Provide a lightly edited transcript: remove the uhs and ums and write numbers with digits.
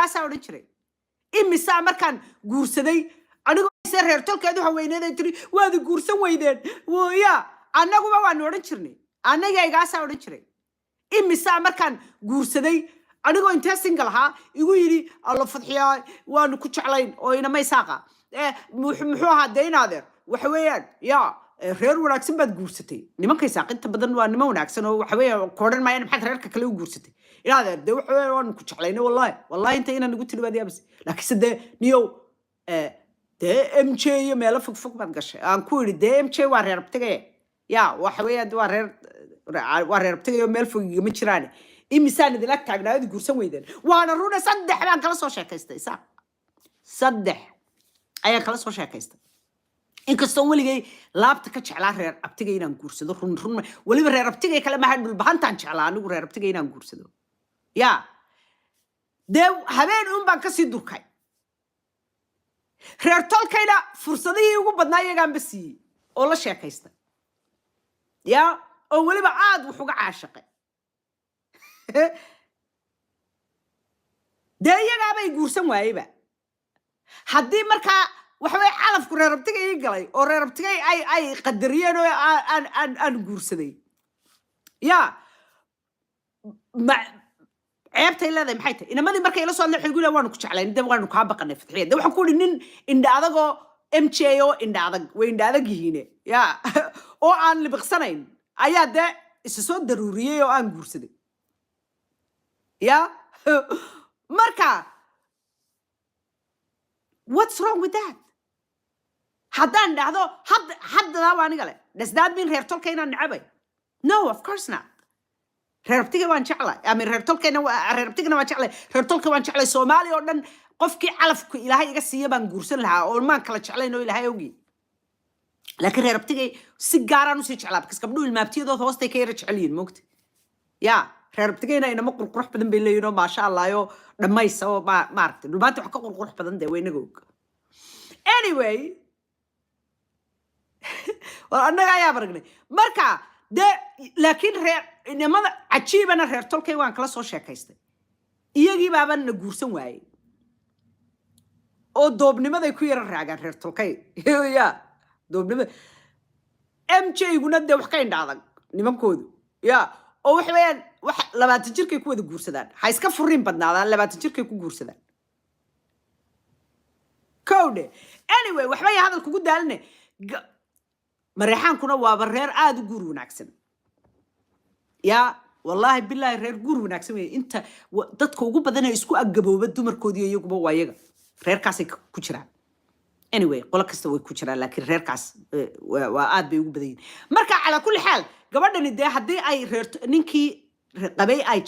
gaasa oran jiray imisa markaan guursaday anigu isee reer tolkeedu haweeneeday tiri waad guursan weydeen waya anaguba waan oran jirnay anaga gaasa oran jiray imisa markaan guursaday anigu inta single ha igu yiri alla fadxiyaa waan ku jeclayn oo ina maysaaqa muxuu ahaa deynaadeer waxa weeyaan yaa reer wanaagsan baad guursatay nimankay saaqinta badan waa niman wanaagsan oo waxa weeyaan koodhan maayeen maxaad reerka kale u guursatay ilaadeer de waxa weeyaan waan ku jeclayna wallahi inta inaan ugu tiri baad yaabis laakiin sade niyow de MJ iyo meel fog baad gashay aan ku yiri de MJ waa reer abtigay yaa waxa weeyaan waa reer abtigay meel fog igama jiraan imisaan idin ag taagnaayad guursan weydeen waana runa saddex baan kala soo sheekaystay saddex ayaan kala soo sheekaystay inkastoo weligay laabta ka jeclaa reer abtigay inaan guursado run waliba reer abtigay kale ma hadhul bahantaan jeclaa anigu reer abtigay inaan guursado yaa dee habeen uun baan kasii durkay reer tolkayna fursadihii ugu badnaa iyagaanba siiyey oo la sheekaystay yaa oo weliba aad wax uga caashaqay dee iyagaabay guursan waayeyba haddii markaa waxa way calafku reer abtigay ii galay oo reer abtigay ay qadariyeen oo aan guursaday yaa ceebtay leedahay maxay tahay inamadii markay ila soo hadlay waxay waanu ku jeclayn dib waanu kaa baqanay fadxiya de waxaan ku yidhi nin indha adagoo MJ oo indha adag way indha adag yihiin yaa oo aan libiqsanayn ayaa dee isa soo daruuriyey oo aan guursaday yaa marka what's wrong with that haddaan dhahdo haddadaa waa aniga le does that mean reer tolka inaan necabay no of course not reer abtiga waan jeclay ama reer tolkayna reer abtigana waan jeclay reer tolka waan jeclay Soomaaliya oo dhan qofkii calafku ilaahay iga siiya baan guursan lahaa oo maan kala jeclayn oo ilaahay ogi laakiin reer abtigay si gaaraan u sii jeclaa because gabdhuhu ilmaabtiyadooda hoostay ka yara jecel yihiin moogta yaa reer abtigayna inama qurqurux badan bay leeyihiin oo maasha allah oo dhamaysa oo maaragtay dhulmaanta wax ka qurqurux badan dee waynaga og anyway wal annaga ayaa baragnay marka de laakiin reer inamada cajiibana reer tolkay waan kala soo sheekaystay iyagii baaba na guursan waayey oo doobnimaday ku yara raagaan reer tolkay yaa doobnimada MJ-guna dee wax ka indha adag nimankoodu yaa oo waxa weeyaan wax 20 jirkay ku wada guursadaan ha iska furiin badnaadaan 20 jirkay ku guursadaan kowde anyway waxba yaa hadal kugu daaline mareexaankuna waaba reer aad u guur wanaagsan yaa wallahi billahi reer guur wanaagsan weey inta dadka ugu badan ay isku agabooba dumarkoodii iyaguba waa iyaga reerkaasay ku jiraan anyway qola kasta way ku jiraan laakiin reerkaas waa aad bay ugu badan yihiin marka ala kulli xaal gabadhani dee haddii ay reer ninkii qabay ay